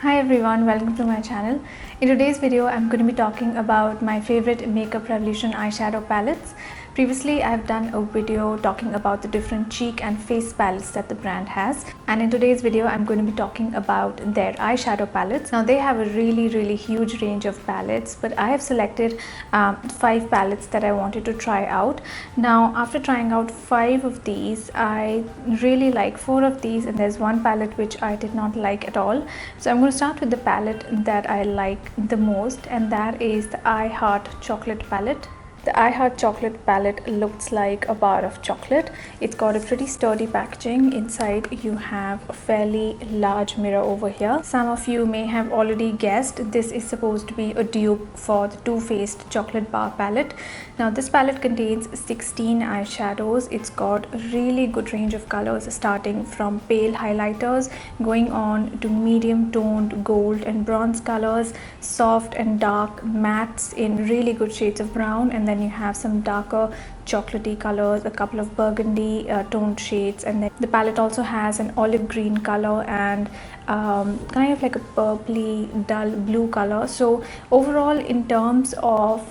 Hi everyone, welcome to my channel. In today's video, I'm going to be talking about my favorite Makeup Revolution eyeshadow palettes. Previously, I've done a video talking about the different cheek and face palettes that the brand has. And in today's video, I'm going to be talking about their eyeshadow palettes. Now, they have a really huge range of palettes, but I have selected 5 palettes that I wanted to try out. Now, after trying out 5 of these, I really like 4 of these, and there's one palette which I did not like at all. So I'm going to start with the palette that I like the most, and that is the I Heart Chocolate palette. The I Heart Chocolate palette looks like a bar of chocolate. It's got a pretty sturdy packaging. Inside you have a fairly large mirror over here. Some of you may have already guessed this is supposed to be a dupe for the Too Faced Chocolate Bar palette. Now this palette contains 16 eyeshadows. It's got a really good range of colors, starting from pale highlighters going on to medium toned gold and bronze colors, soft and dark mattes in really good shades of brown, and then you have some darker chocolatey colors, a couple of burgundy toned shades, and then the palette also has an olive green color and kind of like a purpley dull blue color. So overall, in terms of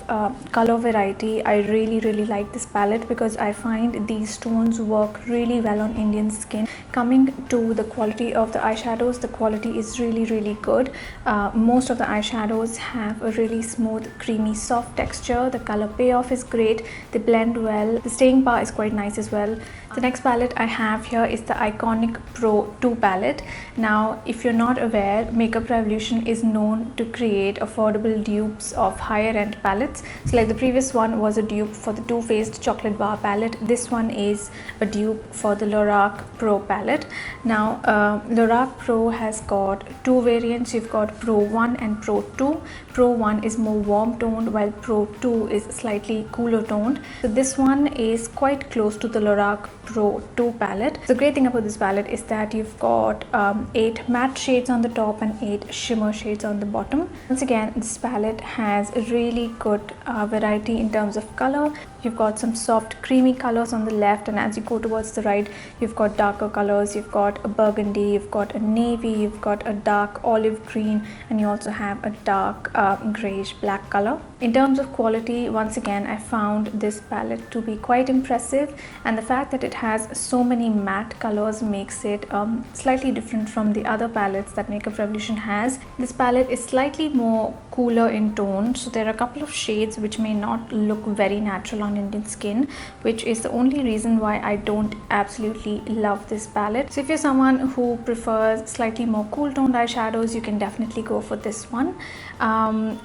color variety, I really like this palette because I find these tones work really well on Indian skin. Coming to the quality of the eyeshadows, the quality is really good. Most of the eyeshadows have a really smooth, creamy, soft texture. The color payoff is great. They blend well. The staying power is quite nice as well. The next palette I have here is the Iconic Pro 2 palette. Now, if you're not aware, Makeup Revolution is known to create affordable dupes of higher end palettes. So like the previous one was a dupe for the Too Faced Chocolate Bar palette, this one is a dupe for the Lorac Pro palette. Now, Lorac Pro has got 2 variants. You've got Pro 1 and Pro 2. Pro 1 is more warm toned while Pro 2 is slightly cooler toned. So this one is quite close to the Lorac Pro 2 palette. The great thing about this palette is that you've got 8 matte shades on the top and 8 shimmer shades on the bottom. Once again, this palette has a really good variety in terms of color. You've got some soft creamy colors on the left, and as you go towards the right, you've got darker colors. You've got a burgundy, you've got a navy, you've got a dark olive green, and you also have a dark grayish black color. In terms of quality, once again, I found this palette to be quite impressive, and the fact that it has so many matte colors makes it slightly different from the other palettes that Makeup Revolution has. This palette is slightly more cooler in tone, so there are a couple of shades which may not look very natural on Indian skin, which is the only reason why I don't absolutely love this palette. So if you're someone who prefers slightly more cool toned eyeshadows, you can definitely go for this one.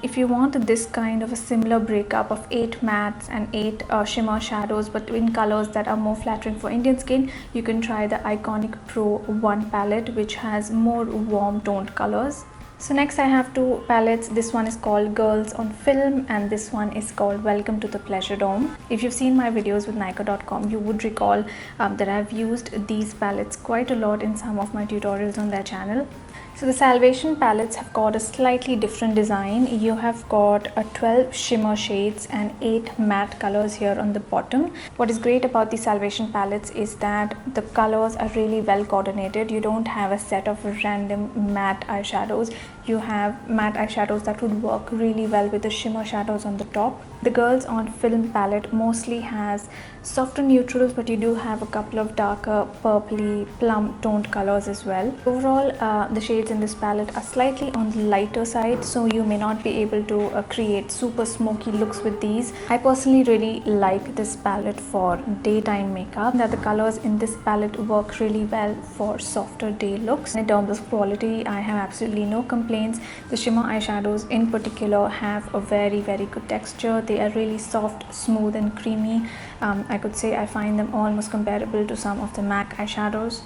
If you want this kind of a similar breakup of 8 mattes and 8 shimmer shadows but in colors that are more flattering for Indian skin, you can try the Iconic Pro 1 palette, which has more warm toned colors. So next I have 2 palettes. This one is called Girls on Film and this one is called Welcome to the Pleasure Dome. If you've seen my videos with Nykaa.com, you would recall that I've used these palettes quite a lot in some of my tutorials on their channel. So the Salvation palettes have got a slightly different design. You have got 12 shimmer shades and 8 matte colors here on the bottom. What is great about the Salvation palettes is that the colors are really well coordinated. You don't have a set of random matte eyeshadows. You have matte eyeshadows that would work really well with the shimmer shadows on the top. The Girls on Film palette mostly has softer neutrals, but you do have a couple of darker purpley plum toned colors as well. Overall, the shades in this palette are slightly on the lighter side, so you may not be able to create super smoky looks with these. I personally really like this palette for daytime makeup, that the colors in this palette work really well for softer day looks. In terms of quality, I have absolutely no complaints. The shimmer eyeshadows in particular have a very good texture. They are really soft, smooth and creamy. I could say I find them almost comparable to some of the MAC eyeshadows.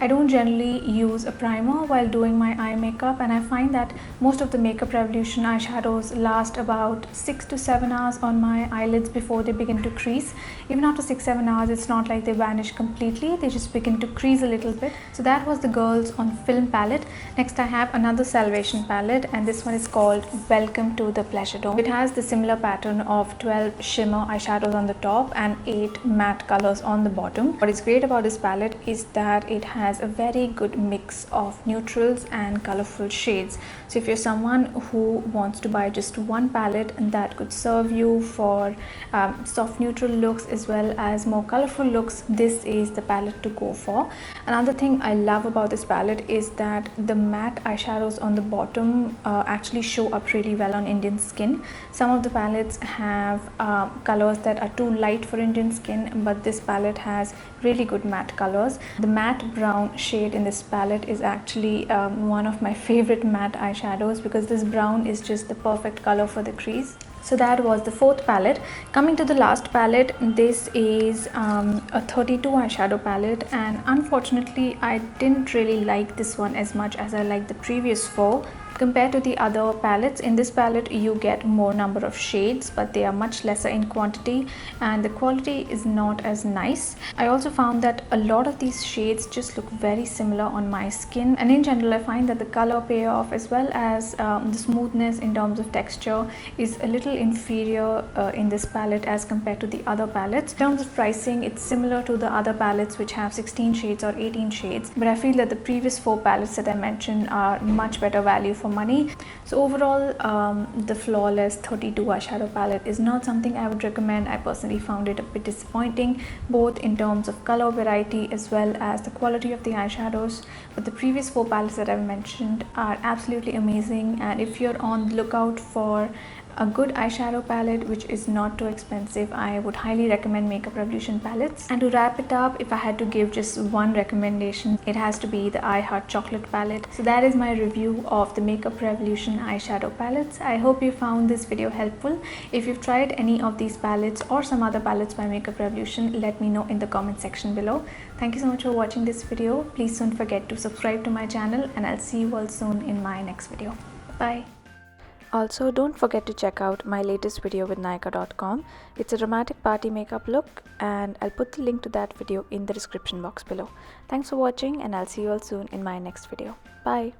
I don't generally use a primer while doing my eye makeup, and I find that most of the Makeup Revolution eyeshadows last about 6 to 7 hours on my eyelids before they begin to crease. Even after 6-7 hours, it's not like they vanish completely, they just begin to crease a little bit. So that was the Girls on Film palette. Next I have another Salvation palette, and this one is called Welcome to the Pleasure Dome. It has the similar pattern of 12 shimmer eyeshadows on the top and 8 matte colors on the bottom. What is great about this palette is that it has has a very good mix of neutrals and colorful shades. So if you're someone who wants to buy just one palette and that could serve you for soft neutral looks as well as more colorful looks, this is the palette to go for. Another thing I love about this palette is that the matte eyeshadows on the bottom actually show up really well on Indian skin. Some of the palettes have colors that are too light for Indian skin, but this palette has really good matte colors. The matte brown shade in this palette is actually one of my favorite matte eyeshadows because this brown is just the perfect color for the crease. So that was the fourth palette. Coming to the last palette, this is a 32 eyeshadow palette, and unfortunately I didn't really like this one as much as I liked the previous four. Compared to the other palettes, in this palette you get more number of shades, but they are much lesser in quantity and the quality is not as nice. I also found that a lot of these shades just look very similar on my skin, and in general I find that the color payoff as well as the smoothness in terms of texture is a little inferior in this palette as compared to the other palettes. In terms of pricing, it's similar to the other palettes which have 16 shades or 18 shades, but I feel that the previous four palettes that I mentioned are much better value for money. So overall, the Flawless 32 eyeshadow palette is not something I would recommend. I personally found it a bit disappointing, both in terms of color variety as well as the quality of the eyeshadows. But the previous four palettes that I've mentioned are absolutely amazing, and if you're on the lookout for a good eyeshadow palette which is not too expensive, I would highly recommend Makeup Revolution palettes. And to wrap it up, if I had to give just one recommendation, it has to be the I Heart Chocolate palette. So that is my review of the Makeup Revolution eyeshadow palettes. I hope you found this video helpful. If you've tried any of these palettes or some other palettes by Makeup Revolution, let me know in the comment section below. Thank you so much for watching this video. Please don't forget to subscribe to my channel, and I'll see you all soon in my next video. Bye. Also, don't forget to check out my latest video with Nykaa.com. It's a dramatic party makeup look, and I'll put the link to that video in the description box below. Thanks for watching, and I'll see you all soon in my next video. Bye.